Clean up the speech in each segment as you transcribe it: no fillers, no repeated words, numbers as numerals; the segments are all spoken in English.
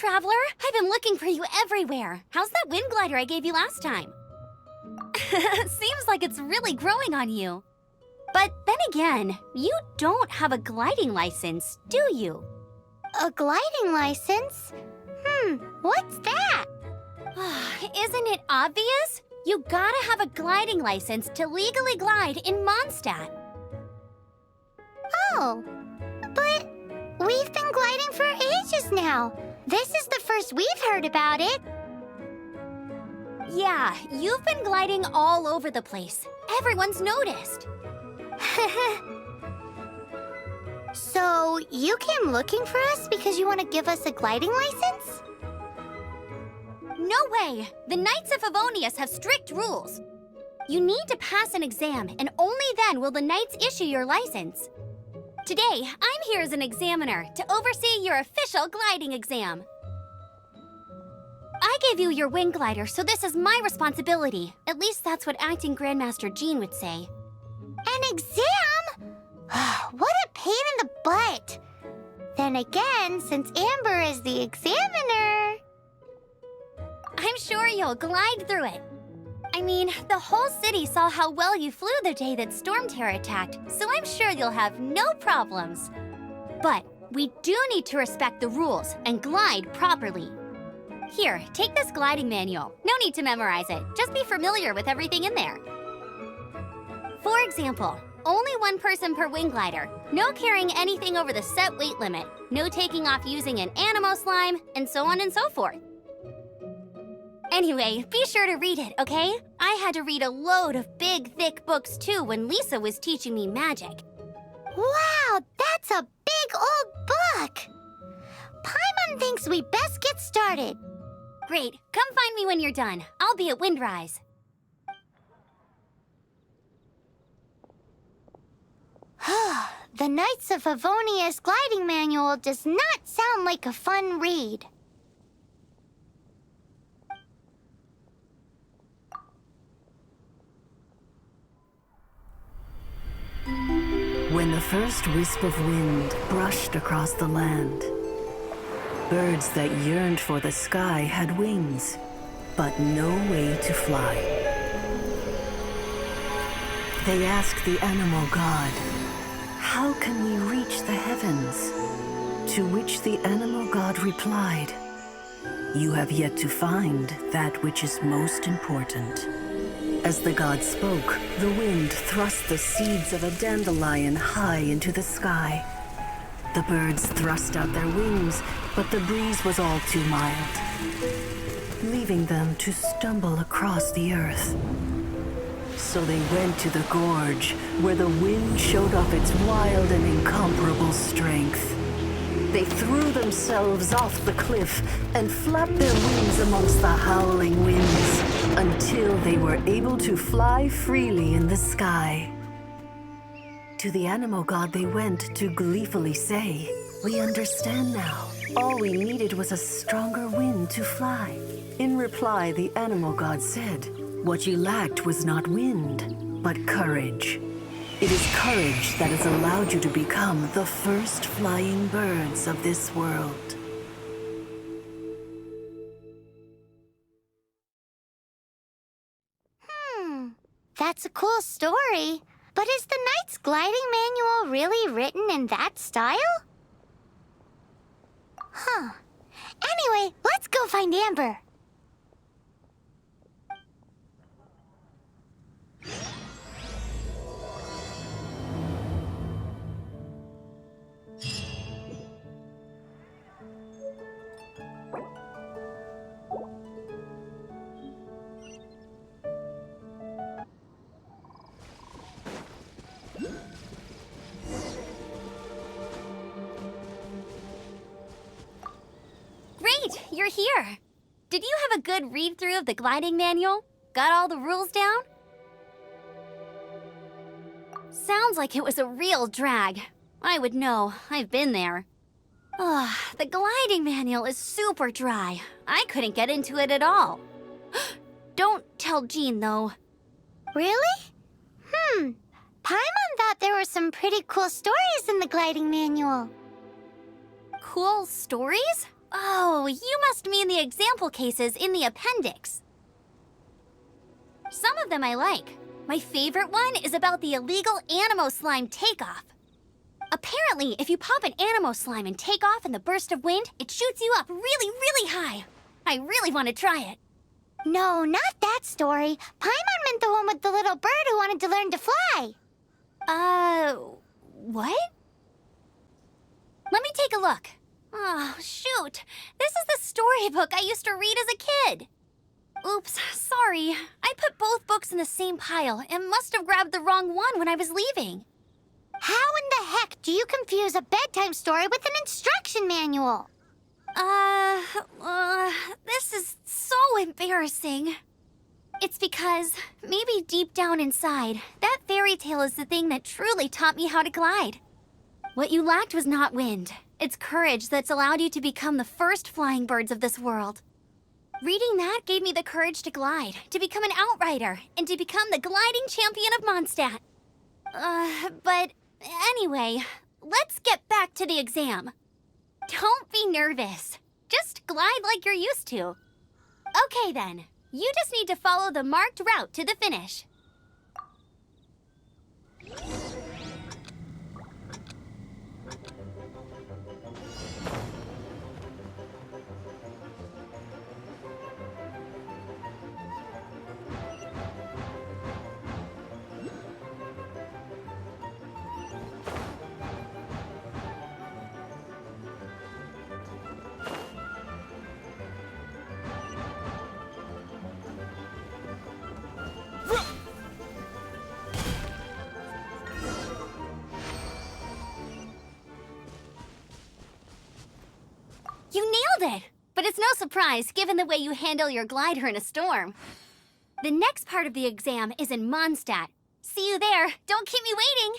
traveler. I've been looking for you everywhere. How's that wind glider I gave you last time? Seems like it's really growing on you. But then again, you don't have a gliding license, do you? A gliding license? What's that? Isn't it obvious? You gotta have a gliding license to legally glide in Mondstadt. Oh, but we've been gliding for ages now. This is the first we've heard about it. Yeah, you've been gliding all over the place. Everyone's noticed. So, you came looking for us because you want to give us a gliding license? No way! The Knights of Favonius have strict rules. You need to pass an exam, and only then will the Knights issue your license. Today, I'm here as an examiner to oversee your official gliding exam. I gave you your wing glider, so this is my responsibility. At least that's what Acting Grandmaster Jean would say. An exam? What a pain in the butt! Then again, since Amber is the examiner... I'm sure you'll glide through it. I mean, the whole city saw how well you flew the day that Storm Terror attacked, so I'm sure you'll have no problems. But we do need to respect the rules and glide properly. Here, take this gliding manual. No need to memorize it. Just be familiar with everything in there. For example, only one person per wing glider, no carrying anything over the set weight limit, no taking off using an animo slime, and so on and so forth. Anyway, be sure to read it, okay? I had to read a load of big, thick books too when Lisa was teaching me magic. Wow, that's a big old book! Paimon thinks we best get started. Great, come find me when you're done. I'll be at Windrise. The Knights of Favonius gliding manual does not sound like a fun read. When the first wisp of wind brushed across the land, birds that yearned for the sky had wings, but no way to fly. They asked the animal god, "How can we reach the heavens?" To which the animal god replied, "You have yet to find that which is most important." As the god spoke, the wind thrust the seeds of a dandelion high into the sky. The birds thrust out their wings, but the breeze was all too mild, leaving them to stumble across the earth. So they went to the gorge, where the wind showed off its wild and incomparable strength. They threw themselves off the cliff and flapped their wings amongst the howling winds until they were able to fly freely in the sky. To the animal god they went to gleefully say, "We understand now. All we needed was a stronger wind to fly." In reply, the animal god said, "What you lacked was not wind, but courage. It is courage that has allowed you to become the first flying birds of this world." That's a cool story. But is the Knight's gliding manual really written in that style? Anyway, let's go find Amber. Great, you're here. Did you have a good read-through of the gliding manual? Got all the rules down? Sounds like it was a real drag. I would know. I've been there. The gliding manual is super dry. I couldn't get into it at all. Don't tell Jean, though. Really? Paimon thought there were some pretty cool stories in the gliding manual. Cool stories? Oh, you must mean the example cases in the appendix. Some of them I like. My favorite one is about the illegal Animo Slime takeoff. Apparently, if you pop an Animo Slime and take off in the burst of wind, it shoots you up really, really high. I really want to try it. No, not that story. Paimon meant the one with the little bird who wanted to learn to fly. What? Let me take a look. Oh, shoot. This is the storybook I used to read as a kid. Oops, sorry. I put both books in the same pile and must have grabbed the wrong one when I was leaving. How in the heck do you confuse a bedtime story with an instruction manual? This is so embarrassing. It's because, maybe deep down inside, that fairy tale is the thing that truly taught me how to glide. What you lacked was not wind. It's courage that's allowed you to become the first flying birds of this world. Reading that gave me the courage to glide, to become an outrider, and to become the gliding champion of Mondstadt. But anyway, let's get back to the exam. Don't be nervous. Just glide like you're used to. Okay then, you just need to follow the marked route to the finish. You nailed it! But it's no surprise, given the way you handle your glider in a storm. The next part of the exam is in Mondstadt. See you there. Don't keep me waiting.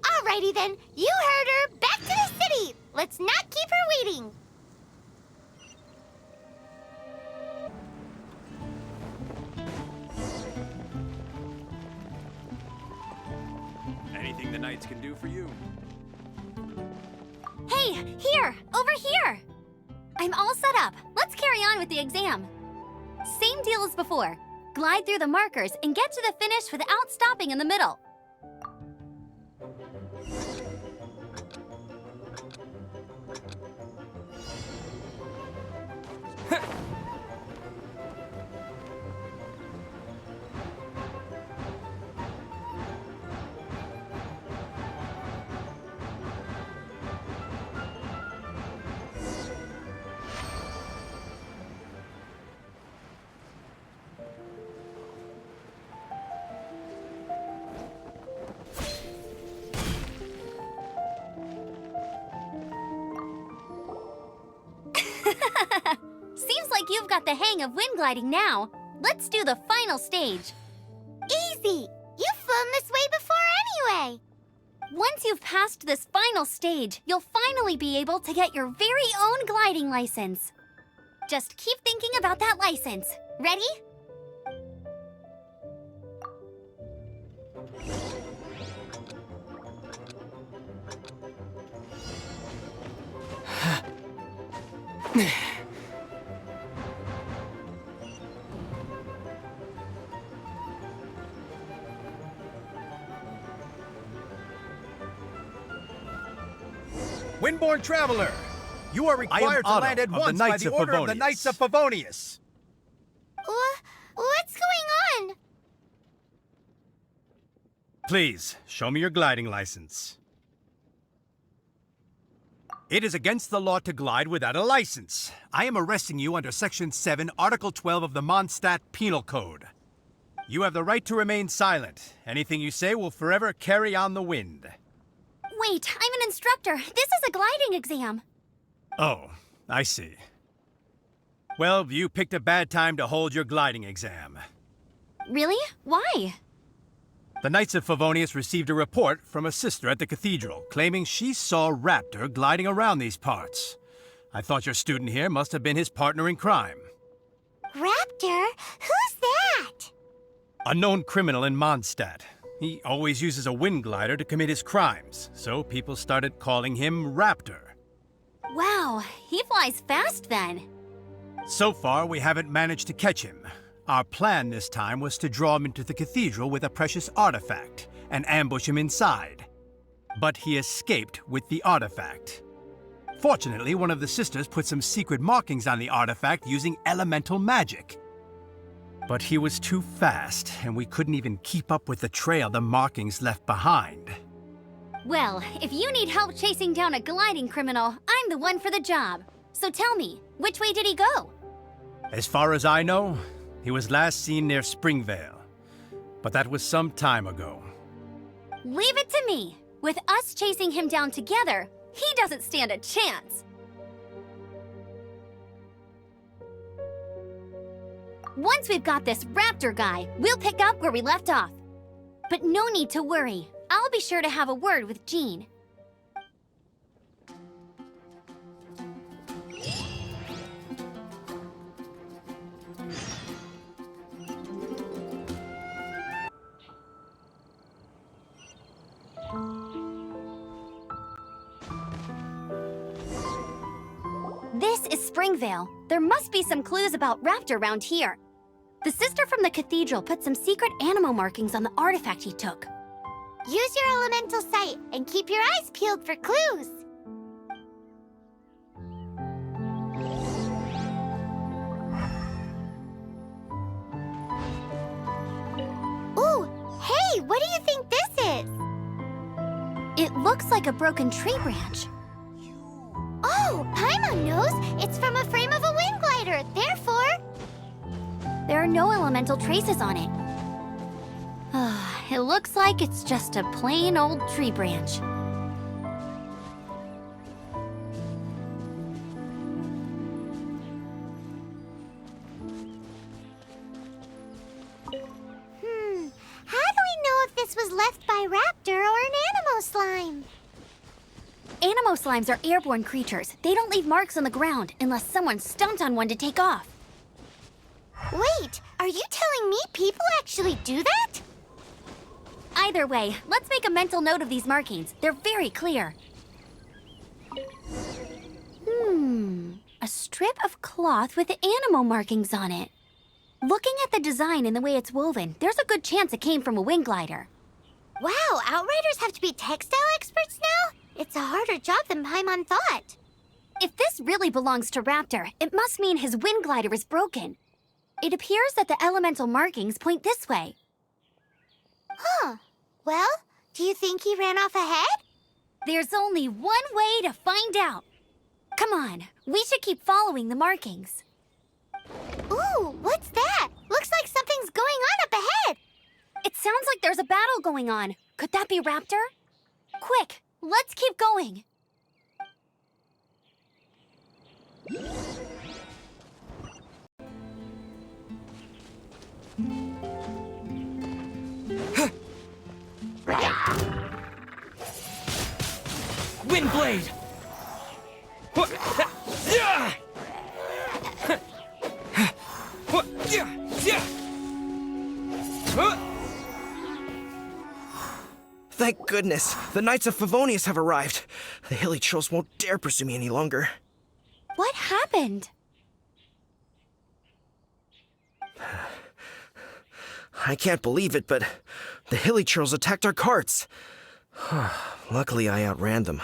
Alrighty then, you heard her. Back to the city. Let's not keep her waiting. Anything the Knights can do for you? Hey, here! Over here! I'm all set up. Let's carry on with the exam. Same deal as before. Glide through the markers and get to the finish without stopping in the middle. Seems like you've got the hang of wind gliding now. Let's do the final stage. Easy. You've flown this way before anyway. Once you've passed this final stage, you'll finally be able to get your very own gliding license. Just keep thinking about that license. Ready? Windborne Traveler, you are required to Otto land at of the once by Knights the of order of the Favonius. Knights of Favonius. What's going on? Please, show me your gliding license. It is against the law to glide without a license. I am arresting you under Section 7, Article 12 of the Mondstadt Penal Code. You have the right to remain silent. Anything you say will forever carry on the wind. Wait, I'm an instructor. This is a gliding exam. Oh, I see. Well, you picked a bad time to hold your gliding exam. Really? Why? The Knights of Favonius received a report from a sister at the cathedral claiming she saw Raptor gliding around these parts. I thought your student here must have been his partner in crime. Raptor? Who's that? A known criminal in Mondstadt. He always uses a wind glider to commit his crimes, so people started calling him Raptor. Wow, he flies fast then. So far, we haven't managed to catch him. Our plan this time was to draw him into the cathedral with a precious artifact and ambush him inside. But he escaped with the artifact. Fortunately, one of the sisters put some secret markings on the artifact using elemental magic. But he was too fast, and we couldn't even keep up with the trail the markings left behind. Well, if you need help chasing down a gliding criminal, I'm the one for the job. So tell me, which way did he go? As far as I know, he was last seen near Springvale. But that was some time ago. Leave it to me. With us chasing him down together, he doesn't stand a chance. Once we've got this raptor guy, we'll pick up where we left off. But no need to worry. I'll be sure to have a word with Jean. This is Springvale. There must be some clues about Raptor around here. The sister from the cathedral put some secret animal markings on the artifact he took. Use your elemental sight and keep your eyes peeled for clues. Ooh, hey, what do you think this is? It looks like a broken tree branch. Oh, Paimon knows. It's from a frame of a wind glider. Therefore, There are no elemental traces on it. It looks like it's just a plain old tree branch. how do we know if this was left by Raptor or an animal slime? Animo slimes are airborne creatures. They don't leave marks on the ground unless someone stomped on one to take off. Wait, are you telling me people actually do that? Either way, let's make a mental note of these markings. They're very clear. A strip of cloth with animo markings on it. Looking at the design and the way it's woven, there's a good chance it came from a wing glider. Wow, Outriders have to be textile experts now? It's a harder job than Paimon thought. If this really belongs to Raptor, it must mean his wind glider is broken. It appears that the elemental markings point this way. Huh. Well, do you think he ran off ahead? There's only one way to find out. Come on, we should keep following the markings. Ooh, what's that? Looks like something's going on up ahead. It sounds like there's a battle going on. Could that be Raptor? Quick, let's keep going. Windblade! Thank goodness, the Knights of Favonius have arrived. The hilly trolls won't dare pursue me any longer. What happened? I can't believe it, but the hilly trolls attacked our carts. Luckily, I outran them.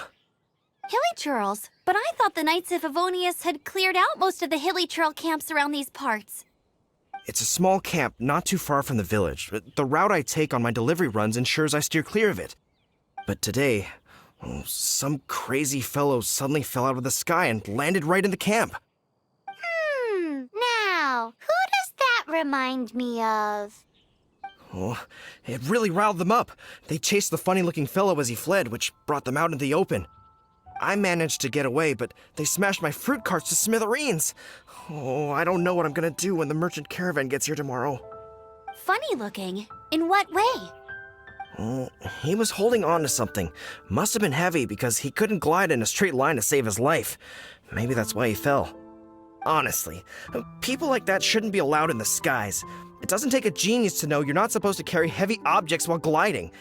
Hilly churls? But I thought the Knights of Favonius had cleared out most of the hilly churl camps around these parts. It's a small camp not too far from the village. The route I take on my delivery runs ensures I steer clear of it. But today, some crazy fellow suddenly fell out of the sky and landed right in the camp. Now, who does that remind me of? Oh, it really riled them up. They chased the funny-looking fellow as he fled, which brought them out into the open. I managed to get away, but they smashed my fruit carts to smithereens. Oh, I don't know what I'm gonna do when the merchant caravan gets here tomorrow. Funny looking? In what way? Oh, he was holding on to something. Must have been heavy because he couldn't glide in a straight line to save his life. Maybe that's why he fell. Honestly, people like that shouldn't be allowed in the skies. It doesn't take a genius to know you're not supposed to carry heavy objects while gliding.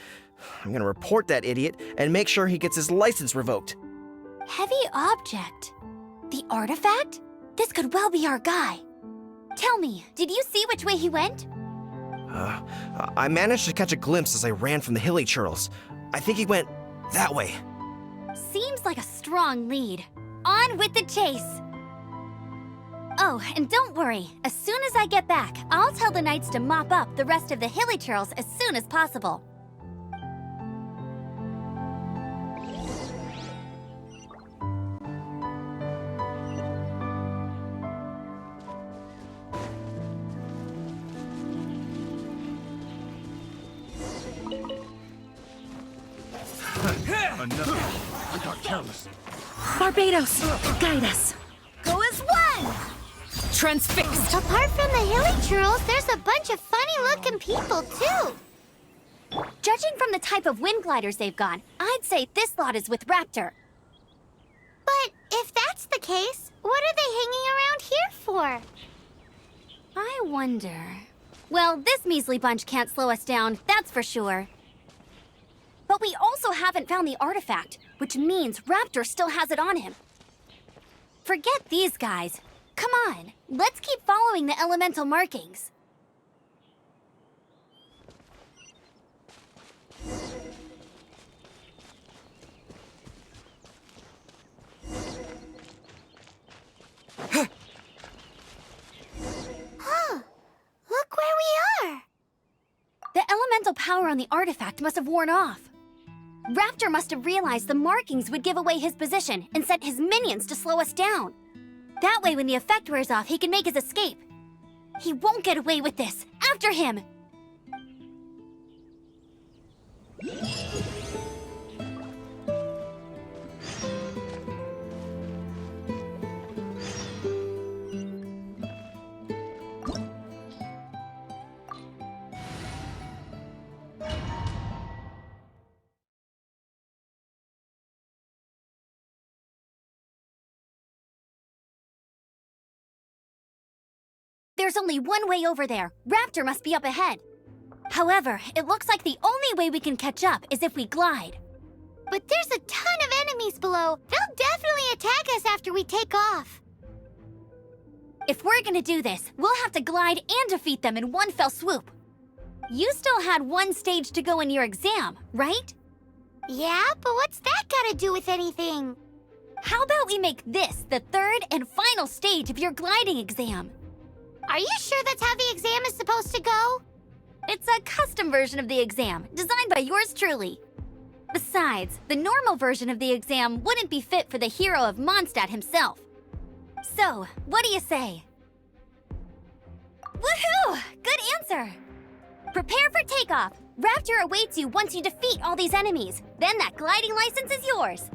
I'm gonna report that idiot and make sure he gets his license revoked. Heavy object? The artifact? This could well be our guy. Tell me, did you see which way he went? I managed to catch a glimpse as I ran from the hilly churls. I think he went that way. Seems like a strong lead. On with the chase! Oh, and don't worry. As soon as I get back, I'll tell the knights to mop up the rest of the hilly churls as soon as possible. Enough. I got careless. Barbados, guide us. Go as one! Transfixed. Apart from the hilly churls, there's a bunch of funny-looking people, too. Judging from the type of wind gliders they've got, I'd say this lot is with Raptor. But if that's the case, what are they hanging around here for? I wonder... Well, this measly bunch can't slow us down, that's for sure. But we also haven't found the artifact, which means Raptor still has it on him. Forget these guys. Come on, let's keep following the elemental markings. Look where we are. The elemental power on the artifact must have worn off. Raptor must have realized the markings would give away his position and sent his minions to slow us down. That way, when the effect wears off, he can make his escape. He won't get away with this. After him! There's only one way over there. Raptor must be up ahead. However, it looks like the only way we can catch up is if we glide. But there's a ton of enemies below. They'll definitely attack us after we take off. If we're gonna do this, we'll have to glide and defeat them in one fell swoop. You still had one stage to go in your exam, right? Yeah, but what's that got to do with anything? How about we make this the third and final stage of your gliding exam? Are you sure that's how the exam is supposed to go? It's a custom version of the exam, designed by yours truly. Besides, the normal version of the exam wouldn't be fit for the hero of Mondstadt himself. So, what do you say? Woohoo! Good answer! Prepare for takeoff. Raptor awaits you once you defeat all these enemies. Then that gliding license is yours.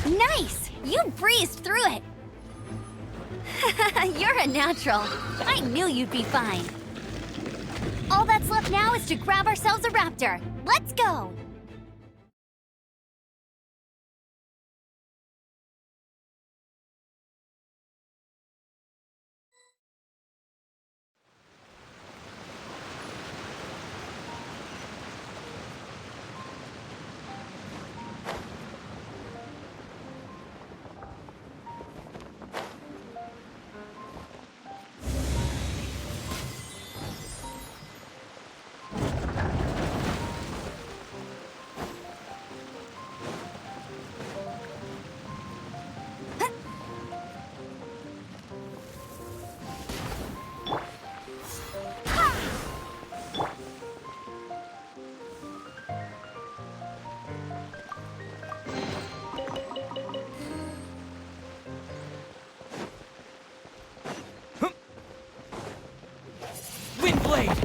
Nice! You breezed through it. You're a natural. I knew you'd be fine. All that's left now is to grab ourselves a raptor. Let's go! Windblade!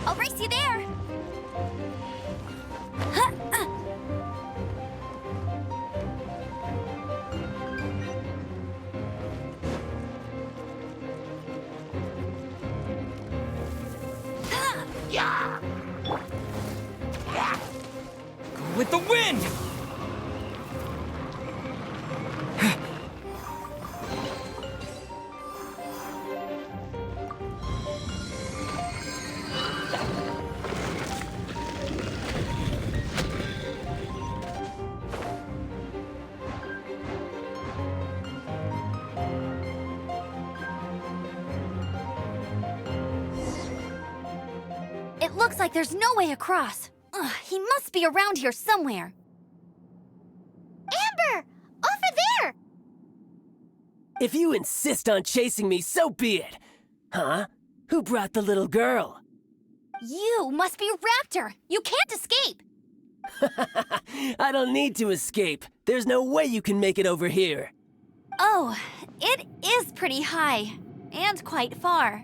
I'll race you there! Go with the wind! It looks like there's no way across. Ugh, he must be around here somewhere. Amber! Over there! If you insist on chasing me, so be it. Huh? Who brought the little girl? You must be Raptor! You can't escape! I don't need to escape. There's no way you can make it over here. Oh, it is pretty high. And quite far.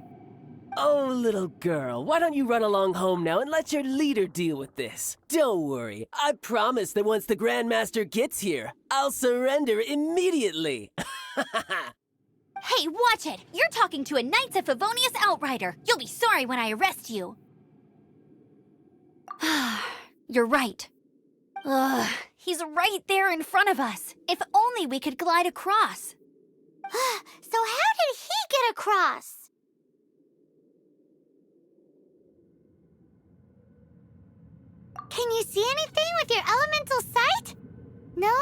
Oh, little girl, why don't you run along home now and let your leader deal with this? Don't worry, I promise that once the Grandmaster gets here, I'll surrender immediately. Hey, watch it! You're talking to a Knights of Favonius outrider. You'll be sorry when I arrest you. You're right. Ugh, he's right there in front of us. If only we could glide across. So how did he get across? Can you see anything with your elemental sight? No?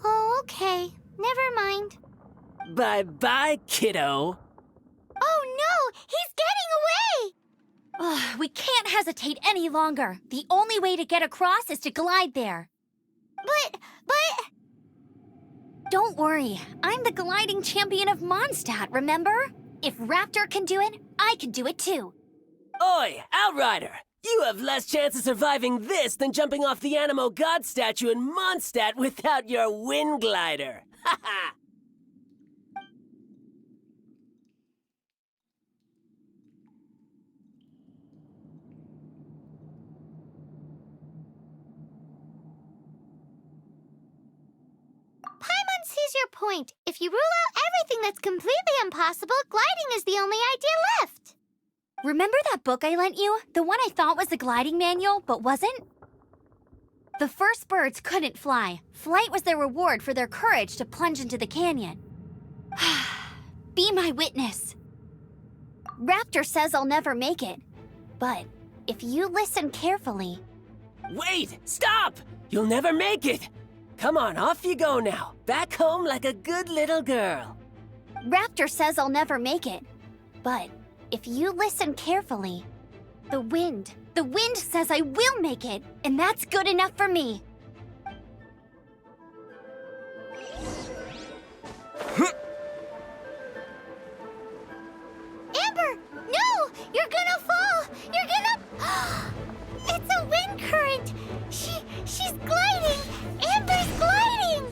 Oh, okay. Never mind. Bye-bye, kiddo. Oh no! He's getting away! We can't hesitate any longer. The only way to get across is to glide there. But... Don't worry. I'm the gliding champion of Mondstadt, remember? If Raptor can do it, I can do it too. Oi, Outrider! You have less chance of surviving this than jumping off the Animo God statue in Mondstadt without your wind glider. Ha ha! Paimon sees your point. If you rule out everything that's completely impossible, gliding is the only idea left. Remember that book I lent you? The one I thought was the gliding manual, but wasn't? The first birds couldn't fly. Flight was their reward for their courage to plunge into the canyon. Be my witness. Raptor says I'll never make it. But if you listen carefully... Wait! Stop! You'll never make it! Come on, off you go now. Back home like a good little girl. Raptor says I'll never make it. But if you listen carefully, the wind says I will make it, and that's good enough for me. Amber, no! You're gonna fall! You're gonna... It's a wind current! She's gliding! Amber's gliding!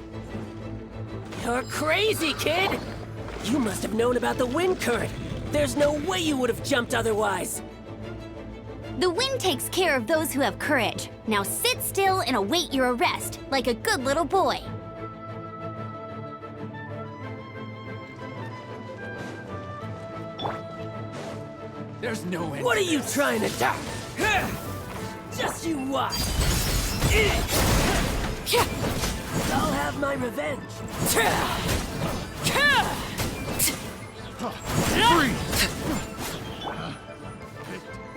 You're crazy, kid! You must have known about the wind current. There's no way you would have jumped otherwise. The wind takes care of those who have courage. Now sit still and await your arrest, like a good little boy. There's no end. What are you trying to do? Just you watch. I'll have my revenge.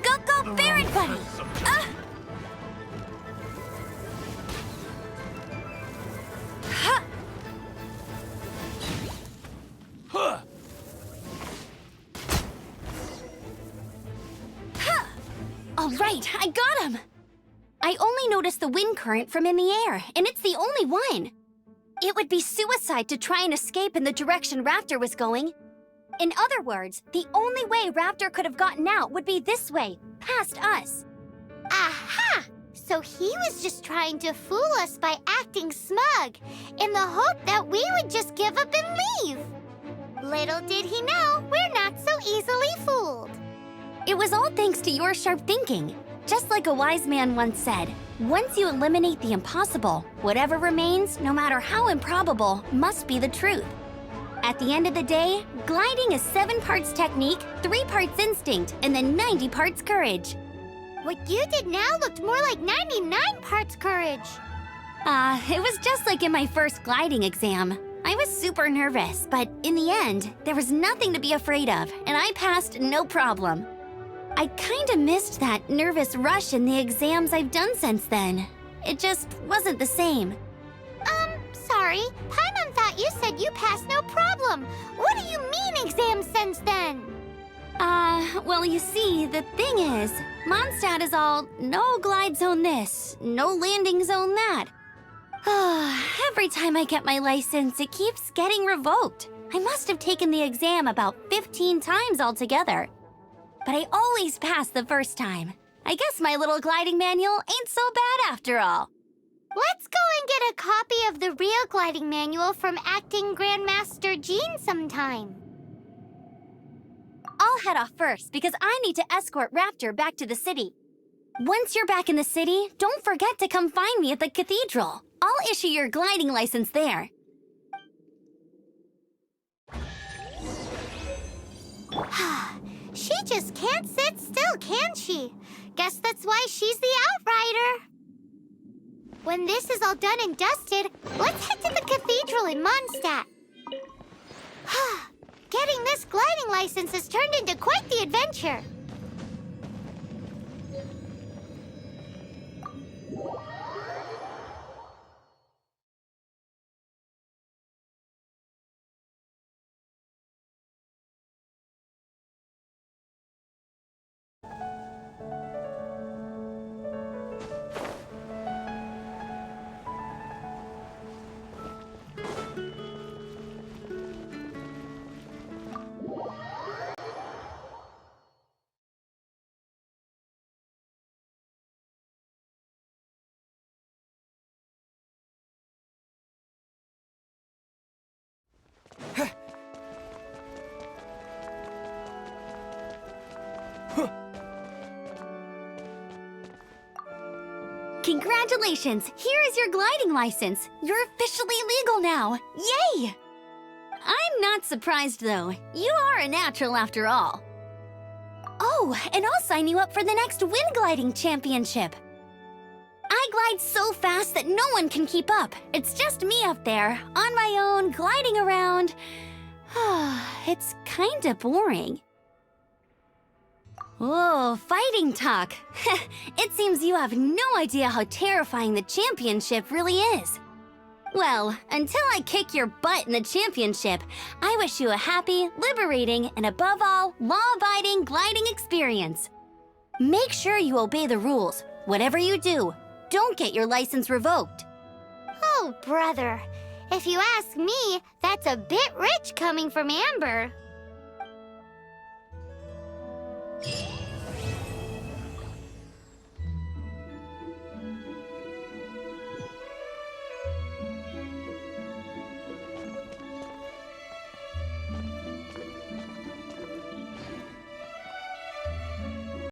Go, Baron Buddy! All right, I got him! I only noticed the wind current from in the air, and it's the only one. It would be suicide to try and escape in the direction Raptor was going. In other words, the only way Raptor could have gotten out would be this way, past us. Aha! So he was just trying to fool us by acting smug, in the hope that we would just give up and leave. Little did he know, we're not so easily fooled. It was all thanks to your sharp thinking. Just like a wise man once said, once you eliminate the impossible, whatever remains, no matter how improbable, must be the truth. At the end of the day, gliding is 7 parts technique, 3 parts instinct, and then 90 parts courage. What you did now looked more like 99 parts courage. It was just like in my first gliding exam. I was super nervous, but in the end, there was nothing to be afraid of, and I passed no problem. I kinda missed that nervous rush in the exams I've done since then. It just wasn't the same. Sorry. Paimon thought you said you passed no problem. What do you mean exams since then? Well, you see, the thing is, Mondstadt is all no glide zone this, no landing zone that. Every time I get my license, it keeps getting revoked. I must have taken the exam about 15 times altogether. But I always pass the first time. I guess my little gliding manual ain't so bad after all. Let's go and get a copy of the real gliding manual from Acting Grandmaster Jean sometime. I'll head off first because I need to escort Raptor back to the city. Once you're back in the city, don't forget to come find me at the cathedral. I'll issue your gliding license there. She just can't sit still, can she? Guess that's why she's the Outrider. When this is all done and dusted, let's head to the cathedral in Mondstadt. Getting this gliding license has turned into quite the adventure. Congratulations! Here is your gliding license. You're officially legal now. Yay! I'm not surprised, though. You are a natural after all. Oh, and I'll sign you up for the next wind gliding championship. I glide so fast that no one can keep up. It's just me up there, on my own, gliding around. It's kinda boring. Oh, fighting talk. It seems you have no idea how terrifying the championship really is. Well, until I kick your butt in the championship, I wish you a happy, liberating, and above all, law-abiding gliding experience. Make sure you obey the rules. Whatever you do, don't get your license revoked. Oh, brother. If you ask me, that's a bit rich coming from Amber.